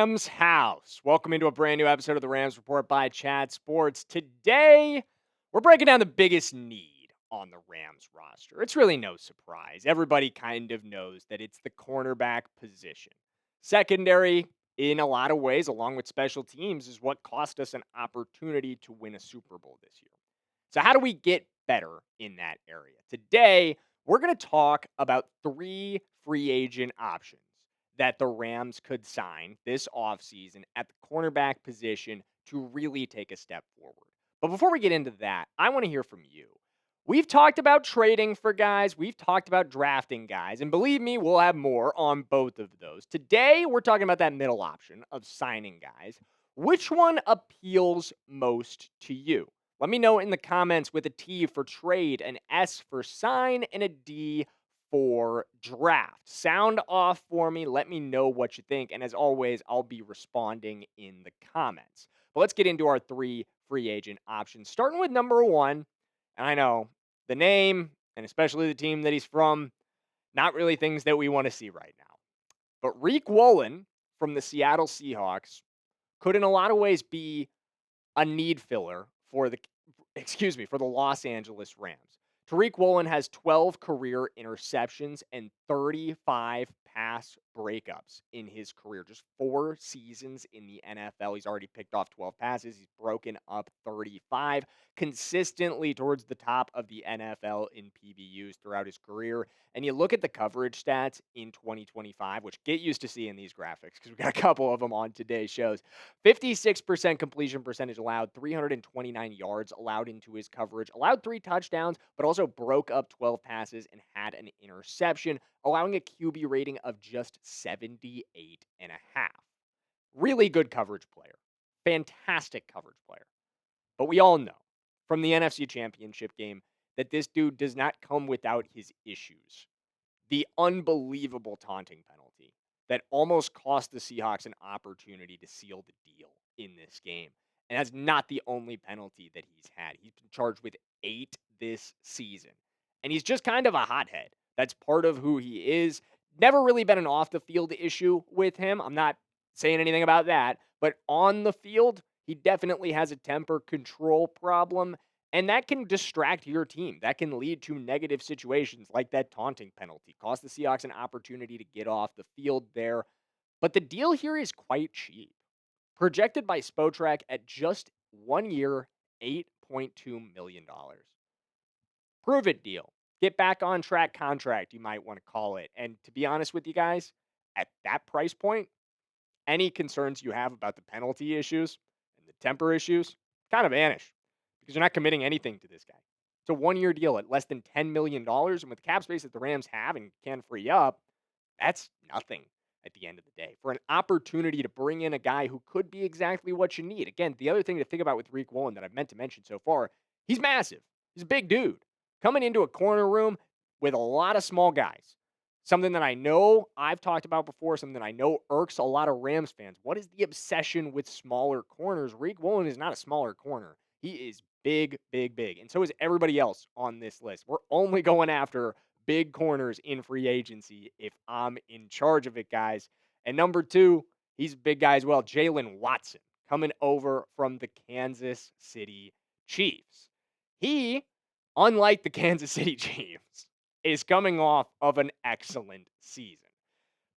Rams house. Welcome into a brand new episode of the Rams Report by Chad Sports. Today, we're breaking down the biggest need on the Rams roster. It's really no surprise. Everybody kind of knows that it's the cornerback position. Secondary, in a lot of ways, along with special teams, is what cost us an opportunity to win a Super Bowl this year. So, how do we get better in that area? Today, we're going to talk about 3 free agent options that the Rams could sign this offseason at the cornerback position to really take a step forward. But before we get into that, I want to hear from you. We've talked about trading for guys, we've talked about drafting guys, and believe me, we'll have more on both of those. Today, we're talking about that middle option of signing guys. Which one appeals most to you? Let me know in the comments with a T for trade, an S for sign, and a D for draft. Sound off for me. Let me know what you think. And as always, I'll be responding in the comments. But let's get into our 3 free agent options. Starting with number 1. And I know the name, and especially the team that he's from, not really things that we want to see right now. But Riq Woolen from the Seattle Seahawks could in a lot of ways be a need filler for the Los Angeles Rams. Tariq Woolen has 12 career interceptions and 35 pass breakups in his career. Just 4 seasons in the NFL. He's already picked off 12 passes. He's broken up 35, consistently towards the top of the NFL in PBUs throughout his career. And you look at the coverage stats in 2025, which get used to seeing these graphics because we've got a couple of them on today's shows. 56% completion percentage allowed, 329 yards allowed into his coverage, allowed 3 touchdowns, but also broke up 12 passes and had an interception, allowing a QB rating of just 78.5. Really good coverage player. Fantastic coverage player. But we all know from the NFC Championship game that this dude does not come without his issues. The unbelievable taunting penalty that almost cost the Seahawks an opportunity to seal the deal in this game. And that's not the only penalty that he's had. He's been charged with 8 this season. And he's just kind of a hothead. That's part of who he is. Never really been an off the field issue with him. I'm not saying anything about that. But on the field, he definitely has a temper control problem. And that can distract your team. That can lead to negative situations like that taunting penalty. Cost the Seahawks an opportunity to get off the field there. But the deal here is quite cheap. Projected by Spotrac at just 1 year, $8.2 million. Prove it deal. Get back on track contract, you might want to call it. And to be honest with you guys, at that price point, any concerns you have about the penalty issues and the temper issues kind of vanish because you're not committing anything to this guy. It's a 1-year deal at less than $10 million. And with the cap space that the Rams have and can free up, that's nothing at the end of the day. For an opportunity to bring in a guy who could be exactly what you need. Again, the other thing to think about with Riq Woolen that I've meant to mention so far, he's massive. He's a big dude. Coming into a corner room with a lot of small guys. Something that I know I've talked about before, something that I know irks a lot of Rams fans. What is the obsession with smaller corners? Riq Woolen is not a smaller corner. He is big, big, big. And so is everybody else on this list. We're only going after big corners in free agency if I'm in charge of it, guys. And number 2, he's a big guy as well. Jaylen Watson coming over from the Kansas City Chiefs. He, unlike the Kansas City Chiefs, is coming off of an excellent season.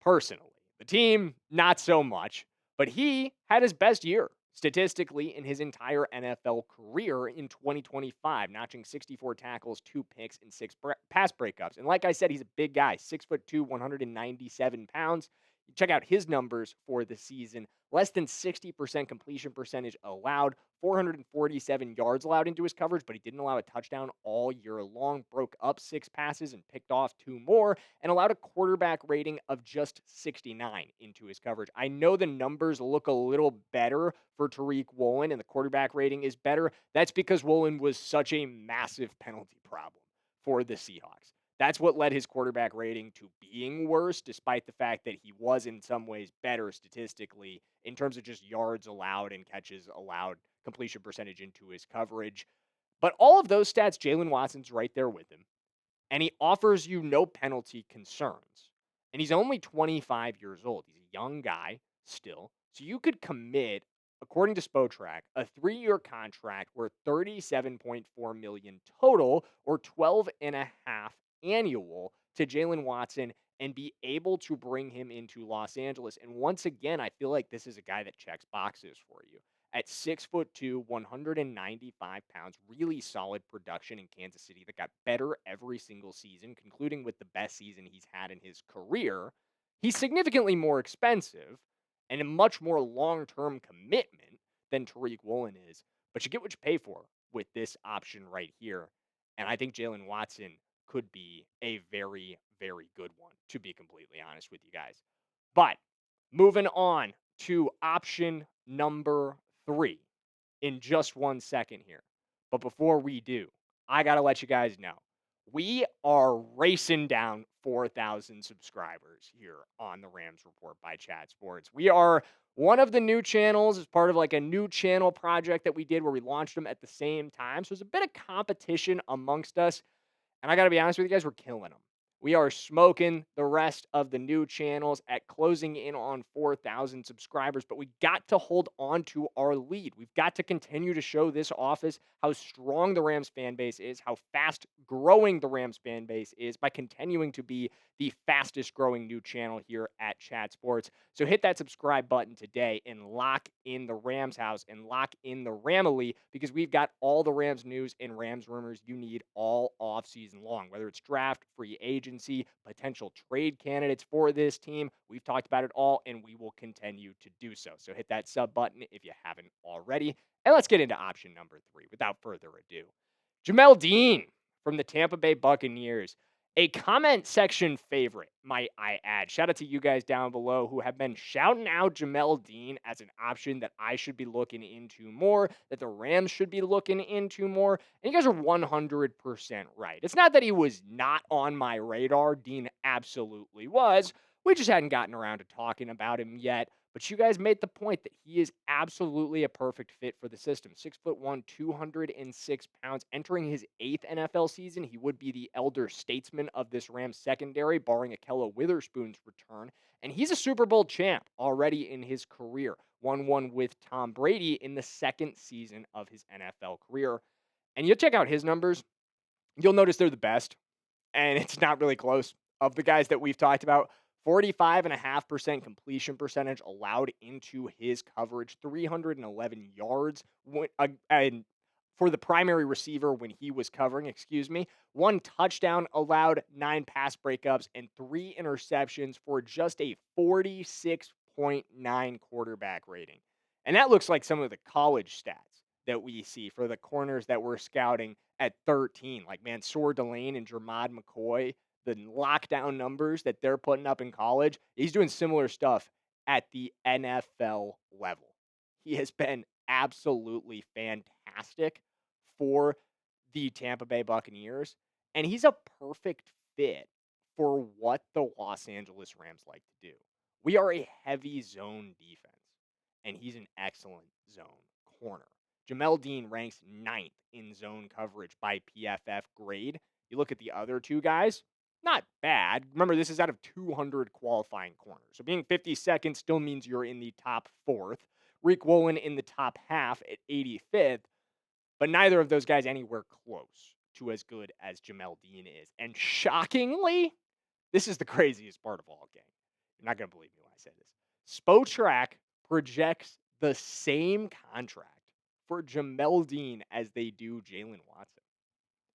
Personally, the team, not so much, but he had his best year statistically in his entire NFL career in 2025, notching 64 tackles, 2 picks, and 6 pass breakups. And like I said, he's a big guy, 6'2", 197 pounds. Check out his numbers for the season. Less than 60% completion percentage allowed, 447 yards allowed into his coverage, but he didn't allow a touchdown all year long. Broke up 6 passes and picked off 2 more, and allowed a quarterback rating of just 69 into his coverage. I know the numbers look a little better for Tariq Woolen, and the quarterback rating is better. That's because Woolen was such a massive penalty problem for the Seahawks. That's what led his quarterback rating to being worse, despite the fact that he was in some ways better statistically in terms of just yards allowed and catches allowed, completion percentage into his coverage. But all of those stats, Jaylen Watson's right there with him. And he offers you no penalty concerns. And he's only 25 years old. He's a young guy still. So you could commit, according to Spotrac, a 3-year contract worth 37.4 million total or 12 and a half annual to Jaylen Watson and be able to bring him into Los Angeles. And once again, I feel like this is a guy that checks boxes for you. At 6'2", 195 pounds, really solid production in Kansas City that got better every single season, concluding with the best season he's had in his career. He's significantly more expensive and a much more long-term commitment than Tariq Woolen is, but you get what you pay for with this option right here. And I think Jaylen Watson could be a very, very good one, to be completely honest with you guys. But moving on to option number 3 in just 1 second here. But before we do, I got to let you guys know we are racing down 4,000 subscribers here on the Rams Report by Chat Sports. We are one of the new channels as part of like a new channel project that we did where we launched them at the same time. So there's a bit of competition amongst us. And I got to be honest with you guys, we're killing them. We are smoking the rest of the new channels at closing in on 4,000 subscribers, but we got to hold on to our lead. We've got to continue to show this office how strong the Rams fan base is, how fast growing the Rams fan base is by continuing to be the fastest growing new channel here at Chat Sports. So hit that subscribe button today and lock in the Rams house and lock in the Ramily because we've got all the Rams news and Rams rumors you need all off season long, whether it's draft, free agency, potential trade candidates for this team. We've talked about it all and we will continue to do so. So hit that sub button if you haven't already. And let's get into option number 3 without further ado. Jamel Dean from the Tampa Bay Buccaneers. A comment section favorite, might I add. Shout out to you guys down below who have been shouting out Jamel Dean as an option that I should be looking into more, that the Rams should be looking into more. And you guys are 100% right. It's not that he was not on my radar. Dean absolutely was. We just hadn't gotten around to talking about him yet. But you guys made the point that he is absolutely a perfect fit for the system. 6'1", 206 pounds. Entering his 8th NFL season, he would be the elder statesman of this Rams secondary, barring Ahkello Witherspoon's return. And he's a Super Bowl champ already in his career. Won one with Tom Brady in the 2nd season of his NFL career. And you'll check out his numbers. You'll notice they're the best. And it's not really close. Of the guys that we've talked about, 45.5% completion percentage allowed into his coverage, 311 yards and for the primary receiver when he was covering, 1 touchdown allowed, 9 pass breakups, and 3 interceptions for just a 46.9 quarterback rating. And that looks like some of the college stats that we see for the corners that we're scouting at 13, like Mansour Delane and Jermod McCoy. The lockdown numbers that they're putting up in college, he's doing similar stuff at the NFL level. He has been absolutely fantastic for the Tampa Bay Buccaneers, and he's a perfect fit for what the Los Angeles Rams like to do. We are a heavy zone defense, and he's an excellent zone corner. Jamel Dean ranks 9th in zone coverage by PFF grade. You look at the other two guys, not bad. Remember, this is out of 200 qualifying corners. So being 52nd still means you're in the top 4th. Riq Woolen in the top half at 85th. But neither of those guys anywhere close to as good as Jamel Dean is. And shockingly, this is the craziest part of all, gang. You're not going to believe me when I say this. Spotrac projects the same contract for Jamel Dean as they do Jaylen Watson.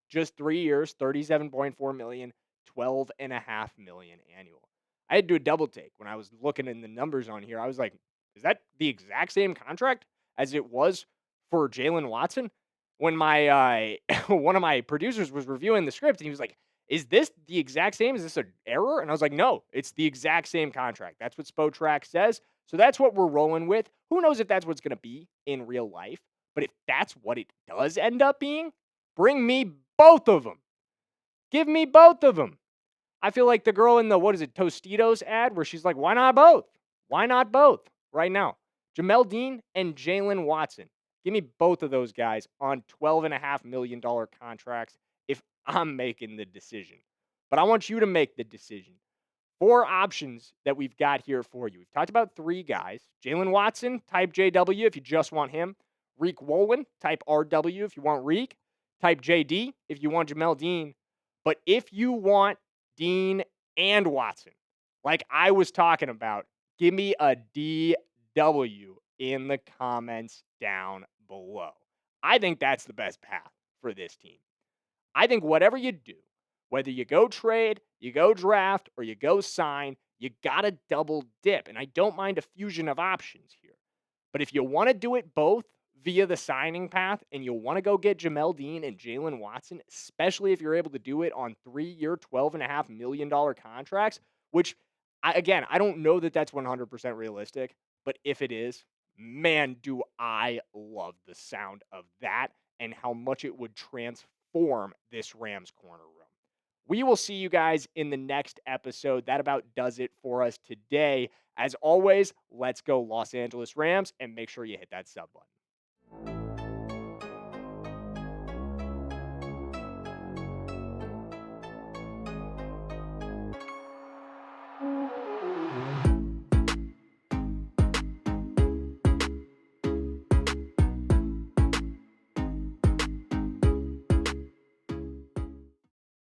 Just 3 years, $37.4 million, $12.5 million annual. I had to do a double take when I was looking in the numbers on here. I was like, is that the exact same contract as it was for Jaylen Watson? When my one of my producers was reviewing the script, and he was like, is this the exact same? Is this an error? And I was like, no, it's the exact same contract. That's what Spotrac says. So that's what we're rolling with. Who knows if that's what's going to be in real life? But if that's what it does end up being, bring me both of them. Give me both of them. I feel like the girl in the, Tostitos ad where she's like, why not both? Why not both right now? Jamel Dean and Jaylen Watson. Give me both of those guys on $12.5 million contracts if I'm making the decision. But I want you to make the decision. 4 options that we've got here for you. We've talked about 3 guys. Jaylen Watson, type JW if you just want him. Riq Woolen, type RW if you want Riq. Type JD if you want Jamel Dean. But if you want Dean and Watson, like I was talking about, give me a DW in the comments down below. I think that's the best path for this team. I think whatever you do, whether you go trade, you go draft, or you go sign, you got to double dip. And I don't mind a fusion of options here. But if you want to do it both via the signing path and you want to go get Jamel Dean and Jaylen Watson, especially if you're able to do it on 3-year, $12.5 million contracts, which, I don't know that that's 100% realistic, but if it is, man, do I love the sound of that and how much it would transform this Rams corner room. We will see you guys in the next episode. That about does it for us today. As always, let's go Los Angeles Rams, and make sure you hit that sub button.